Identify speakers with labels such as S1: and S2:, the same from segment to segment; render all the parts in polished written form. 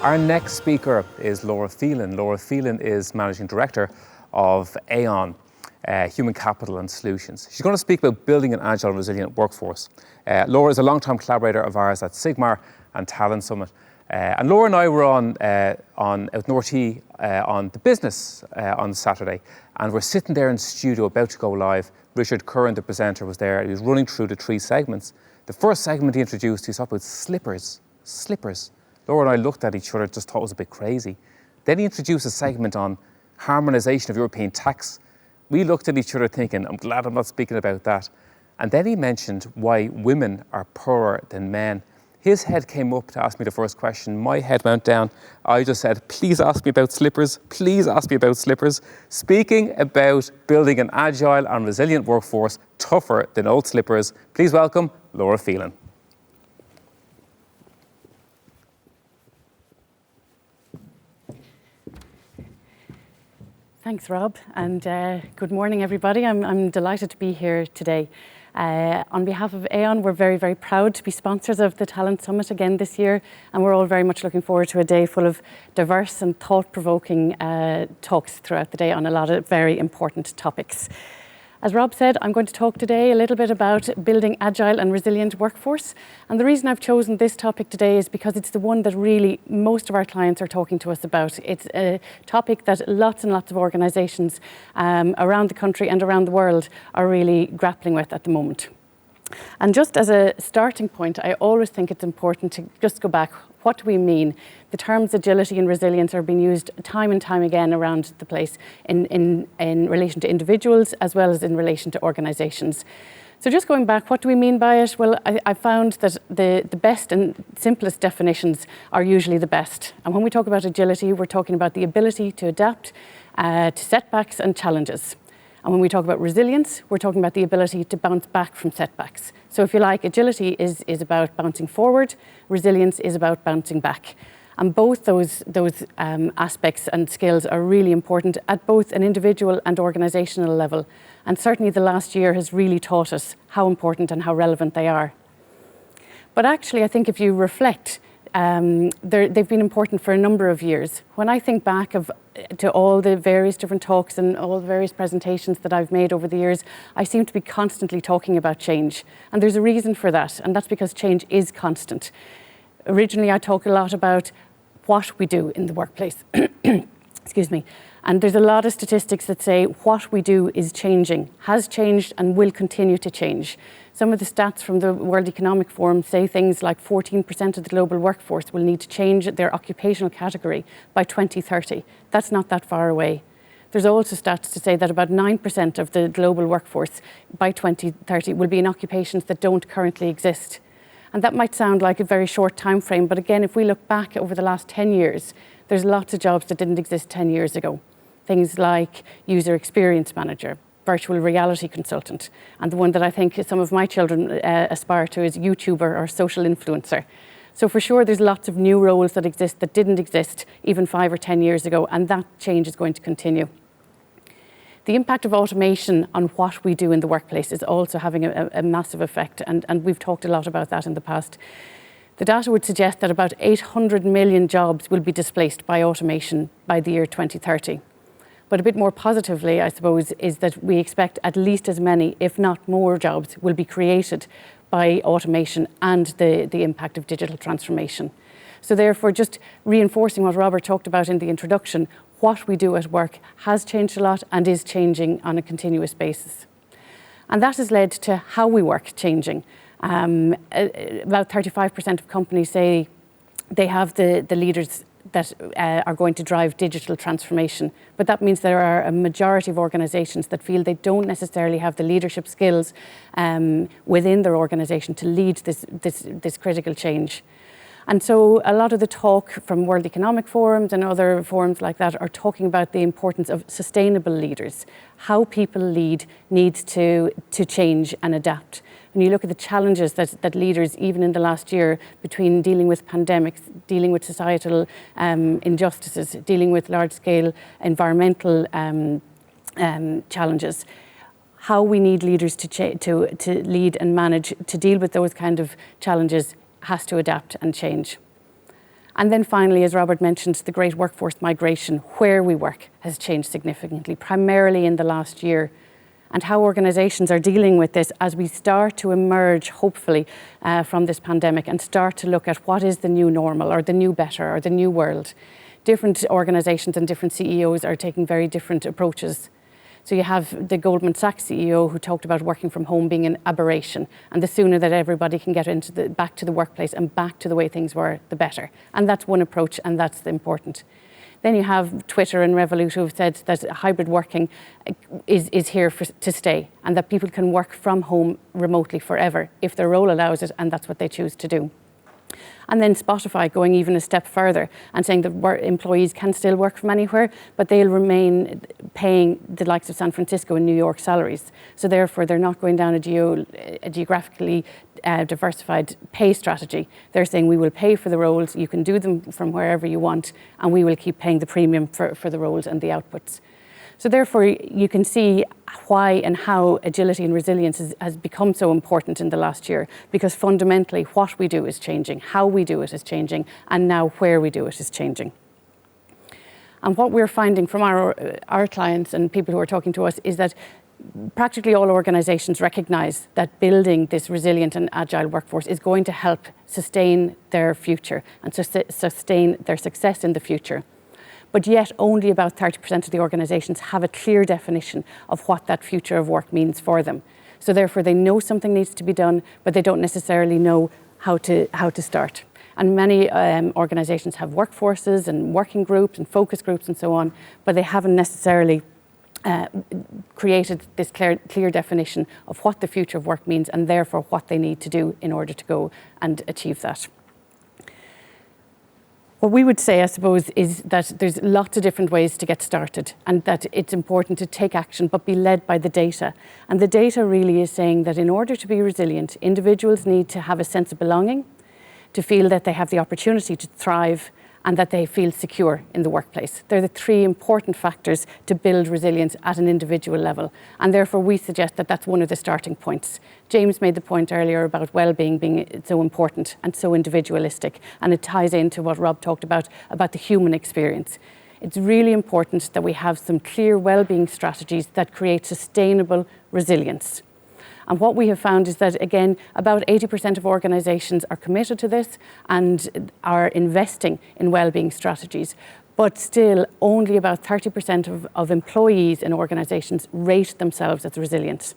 S1: Our next speaker is Laura Phelan. Laura Phelan is Managing Director of Aon, Human Capital and Solutions. She's going to speak about building an agile, resilient workforce. Laura is a long-time collaborator of ours at Sigmar and Talent Summit. And Laura and I were on out North on the business on Saturday, and we're sitting there in the studio about to go live. Richard Curran, the presenter, was there. He was running through the 3 segments. The first segment he introduced, he talked about slippers. Laura and I looked at each other, just thought it was a bit crazy. Then he introduced a segment on harmonisation of European tax. We looked at each other thinking, I'm glad I'm not speaking about that. And then he mentioned why women are poorer than men. His head came up to ask me the first question. My head went down. I just said, please ask me about slippers. Please ask me about slippers. Speaking about building an agile and resilient workforce tougher than old slippers, please welcome Laura Phelan.
S2: Thanks, Rob, and good morning, everybody. I'm delighted to be here today. On behalf of Aon, we're very, very proud to be sponsors of the Talent Summit again this year, and we're all very much looking forward to a day full of diverse and thought-provoking talks throughout the day on a lot of very important topics. As Rob said, I'm going to talk today a little bit about building agile and resilient workforce. And the reason I've chosen this topic today is because it's the one that really most of our clients are talking to us about. It's a topic that lots and lots of organisations around the country and around the world are really grappling with at the moment. And just as a starting point, I always think it's important to just go back. What do we mean? The terms agility and resilience are being used time and time again around the place in relation to individuals as well as in relation to organisations. So just going back, what do we mean by it? Well, I found that the best and simplest definitions are usually the best. And when we talk about agility, we're talking about the ability to adapt to setbacks and challenges. And when we talk about resilience, we're talking about the ability to bounce back from setbacks. So if you like, agility is about bouncing forward, resilience is about bouncing back. And both those aspects and skills are really important at both an individual and organisational level. And certainly the last year has really taught us how important and how relevant they are. But actually, I think if you reflect, they've been important for a number of years. When I think back to all the various different talks and all the various presentations that I've made over the years, I seem to be constantly talking about change. And there's a reason for that, and that's because change is constant. Originally, I talk a lot about what we do in the workplace. Excuse me. And there's a lot of statistics that say what we do is changing, has changed and will continue to change. Some of the stats from the World Economic Forum say things like 14% of the global workforce will need to change their occupational category by 2030. That's not that far away. There's also stats to say that about 9% of the global workforce by 2030 will be in occupations that don't currently exist. And that might sound like a very short time frame, but again, if we look back over the last 10 years, there's lots of jobs that didn't exist 10 years ago. Things like user experience manager, virtual reality consultant, and the one that I think some of my children aspire to is YouTuber or social influencer. So for sure, there's lots of new roles that exist that didn't exist even 5 or 10 years ago, and that change is going to continue. The impact of automation on what we do in the workplace is also having a massive effect, and we've talked a lot about that in the past. The data would suggest that about 800 million jobs will be displaced by automation by the year 2030. But a bit more positively, I suppose, is that we expect at least as many, if not more, jobs will be created by automation and the impact of digital transformation. So therefore, just reinforcing what Robert talked about in the introduction, what we do at work has changed a lot and is changing on a continuous basis. And that has led to how we work changing. About 35% of companies say they have the leaders that are going to drive digital transformation. But that means there are a majority of organisations that feel they don't necessarily have the leadership skills within their organisation to lead this critical change. And so a lot of the talk from World Economic Forums and other forums like that are talking about the importance of sustainable leaders, how people lead needs to change and adapt. When you look at the challenges that leaders, even in the last year, between dealing with pandemics, dealing with societal injustices, dealing with large-scale environmental challenges, how we need leaders to lead and manage to deal with those kind of challenges has to adapt and change. And then finally, as Robert mentioned, the great workforce migration, where we work, has changed significantly, primarily in the last year. And how organisations are dealing with this as we start to emerge, hopefully, from this pandemic and start to look at what is the new normal or the new better or the new world. Different organisations and different CEOs are taking very different approaches. So you have the Goldman Sachs CEO who talked about working from home being an aberration, and the sooner that everybody can get back to the workplace and back to the way things were, the better. And that's one approach, and that's important. Then you have Twitter and Revolut who have said that hybrid working is here to stay, and that people can work from home remotely forever if their role allows it, and that's what they choose to do. And then Spotify going even a step further and saying that employees can still work from anywhere, but they'll remain paying the likes of San Francisco and New York salaries. So therefore, they're not going down a geographically diversified pay strategy. They're saying we will pay for the roles, you can do them from wherever you want, and we will keep paying the premium for the roles and the outputs. So therefore, you can see why and how agility and resilience has become so important in the last year, because fundamentally what we do is changing, how we do it is changing, and now where we do it is changing. And what we're finding from our clients and people who are talking to us is that practically all organisations recognise that building this resilient and agile workforce is going to help sustain their future and sustain their success in the future. But yet only about 30% of the organisations have a clear definition of what that future of work means for them. So therefore they know something needs to be done, but they don't necessarily know how to start. And many organisations have workforces and working groups and focus groups and so on, but they haven't necessarily created this clear definition of what the future of work means and therefore what they need to do in order to go and achieve that. What we would say, I suppose, is that there's lots of different ways to get started and that it's important to take action but be led by the data. And the data really is saying that in order to be resilient, individuals need to have a sense of belonging, to feel that they have the opportunity to thrive and that they feel secure in the workplace. They're the three important factors to build resilience at an individual level. And therefore we suggest that that's one of the starting points. James made the point earlier about well-being being so important and so individualistic, and it ties into what Rob talked about the human experience. It's really important that we have some clear well-being strategies that create sustainable resilience. And what we have found is that, again, about 80% of organisations are committed to this and are investing in well-being strategies. But still, only about 30% of employees in organisations rate themselves as resilient.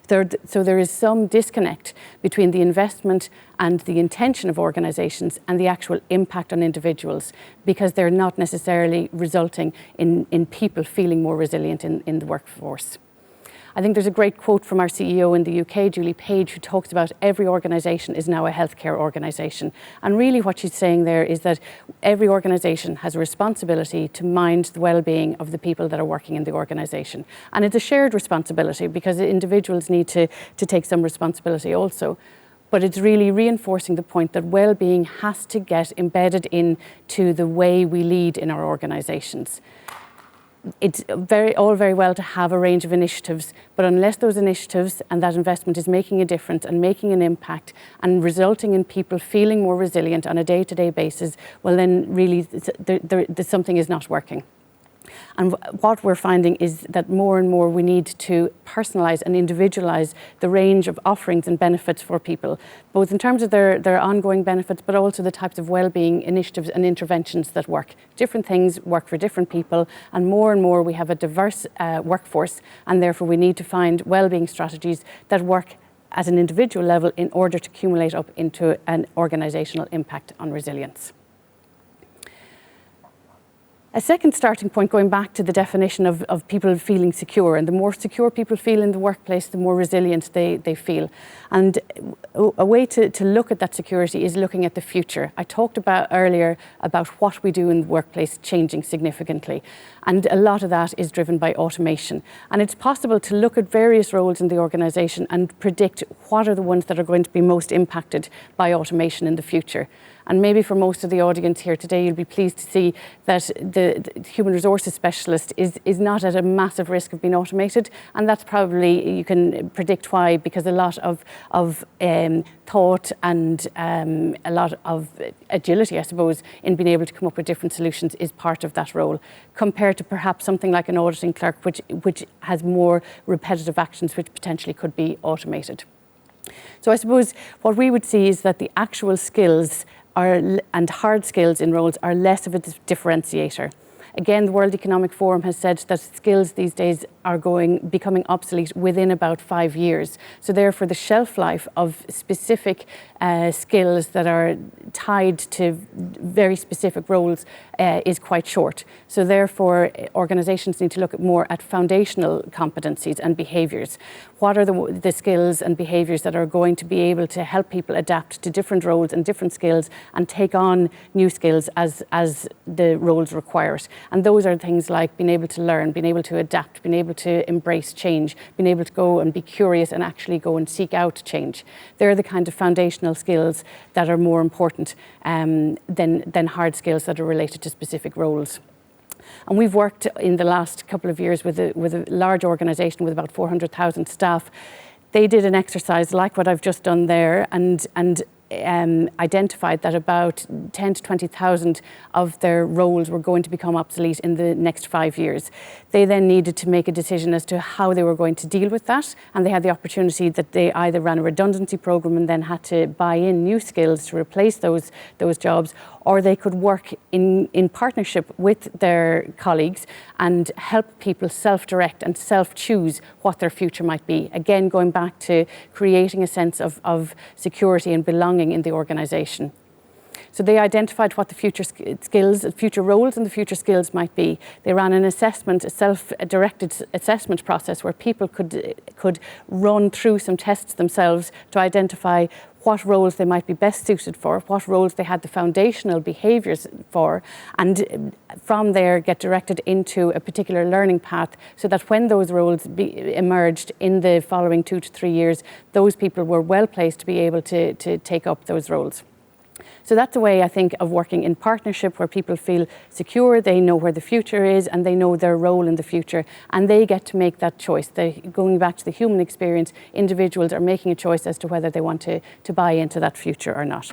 S2: So there is some disconnect between the investment and the intention of organisations and the actual impact on individuals, because they're not necessarily resulting in people feeling more resilient in the workforce. I think there's a great quote from our CEO in the UK, Julie Page, who talks about every organisation is now a healthcare organisation. And really what she's saying there is that every organisation has a responsibility to mind the well-being of the people that are working in the organisation. And it's a shared responsibility because individuals need to take some responsibility also. But it's really reinforcing the point that well-being has to get embedded into the way we lead in our organisations. It's all very well to have a range of initiatives, but unless those initiatives and that investment is making a difference and making an impact and resulting in people feeling more resilient on a day-to-day basis, well then really something is not working. And what we're finding is that more and more we need to personalise and individualise the range of offerings and benefits for people, both in terms of their ongoing benefits, but also the types of wellbeing initiatives and interventions that work. Different things work for different people, and more we have a diverse workforce, and therefore we need to find wellbeing strategies that work at an individual level in order to accumulate up into an organisational impact on resilience. A second starting point, going back to the definition of people feeling secure, and the more secure people feel in the workplace, the more resilient they feel. And a way to look at that security is looking at the future. I talked earlier about what we do in the workplace changing significantly. And a lot of that is driven by automation. And it's possible to look at various roles in the organisation and predict what are the ones that are going to be most impacted by automation in the future. And maybe for most of the audience here today, you'll be pleased to see that the human resources specialist is not at a massive risk of being automated. And that's probably, you can predict why, because a lot of thought and a lot of agility, I suppose, in being able to come up with different solutions is part of that role, compared to perhaps something like an auditing clerk, which has more repetitive actions which potentially could be automated. So I suppose what we would see is that the actual skills and hard skills in roles are less of a differentiator. Again, the World Economic Forum has said that skills these days are becoming obsolete within about 5 years. So therefore, the shelf life of specific skills that are tied to very specific roles is quite short. So therefore, organisations need to look more at foundational competencies and behaviours. What are the skills and behaviours that are going to be able to help people adapt to different roles and different skills and take on new skills as the roles require it? And those are things like being able to learn, being able to adapt, being able to embrace change, being able to go and be curious and actually go and seek out change. They're the kind of foundational skills that are more important than hard skills that are related to specific roles. And we've worked in the last couple of years with a large organisation with about 400,000 staff. They did an exercise like what I've just done there and identified that about 10 to 20,000 of their roles were going to become obsolete in the next 5 years. They then needed to make a decision as to how they were going to deal with that, and they had the opportunity that they either ran a redundancy program and then had to buy in new skills to replace those jobs, or they could work in partnership with their colleagues and help people self-direct and self-choose what their future might be. Again, going back to creating a sense of security and belonging in the organisation. So they identified what the future skills, future roles and the future skills might be. They ran an assessment, a self-directed assessment process where people could run through some tests themselves to identify what roles they might be best suited for, what roles they had the foundational behaviours for, and from there get directed into a particular learning path so that when those roles emerged in the following 2 to 3 years, those people were well placed to be able to take up those roles. So that's a way, I think, of working in partnership where people feel secure, they know where the future is and they know their role in the future, and they get to make that choice. Going back to the human experience, individuals are making a choice as to whether they want to buy into that future or not.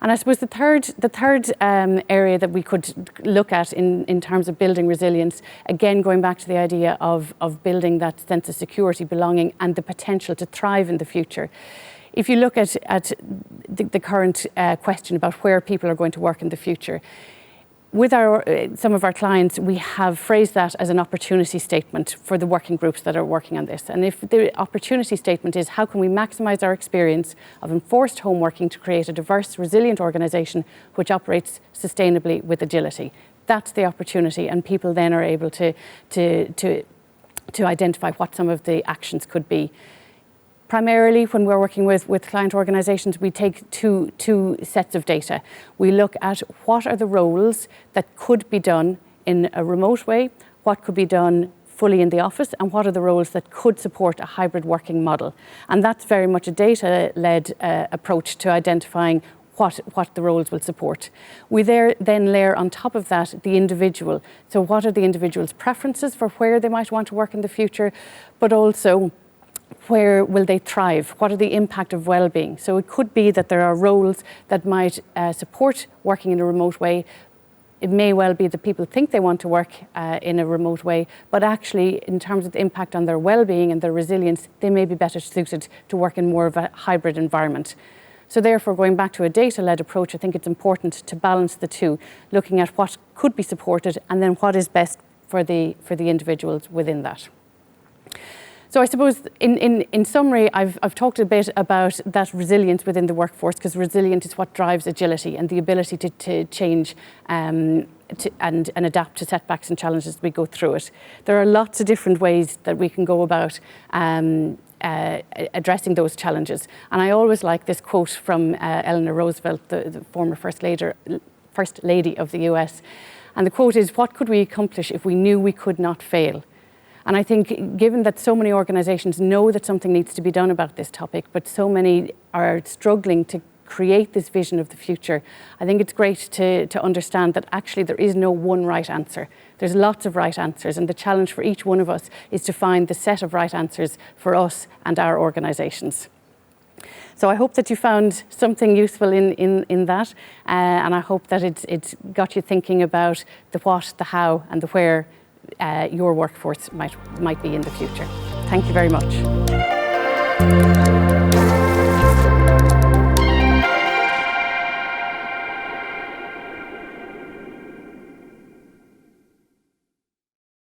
S2: And I suppose the third area that we could look at in terms of building resilience, again going back to the idea of building that sense of security, belonging and the potential to thrive in the future. If you look at the current question about where people are going to work in the future, with some of our clients, we have phrased that as an opportunity statement for the working groups that are working on this. And if the opportunity statement is how can we maximise our experience of enforced home working to create a diverse, resilient organisation which operates sustainably with agility. That's the opportunity, and people then are able to identify what some of the actions could be. Primarily, when we're working with client organisations, we take two sets of data. We look at what are the roles that could be done in a remote way, what could be done fully in the office, and what are the roles that could support a hybrid working model. And that's very much a data-led approach to identifying what the roles will support. We then layer on top of that the individual. So what are the individual's preferences for where they might want to work in the future, but also where will they thrive? What are the impact of well-being? So it could be that there are roles that might support working in a remote way. It may well be that people think they want to work in a remote way, but actually in terms of the impact on their well-being and their resilience, they may be better suited to work in more of a hybrid environment. So therefore, going back to a data-led approach, I think it's important to balance the two, looking at what could be supported and then what is best for the individuals within that. So I suppose in summary, I've talked a bit about that resilience within the workforce, because resilience is what drives agility and the ability to change and adapt to setbacks and challenges as we go through it. There are lots of different ways that we can go about addressing those challenges. And I always like this quote from Eleanor Roosevelt, the former First Lady of the US. And the quote is, "What could we accomplish if we knew we could not fail?" And I think given that so many organisations know that something needs to be done about this topic, but so many are struggling to create this vision of the future, I think it's great to understand that actually there is no one right answer. There's lots of right answers, and the challenge for each one of us is to find the set of right answers for us and our organisations. So I hope that you found something useful in that, and I hope that it got you thinking about the what, the how, and the where your workforce might be in the future. Thank you very much.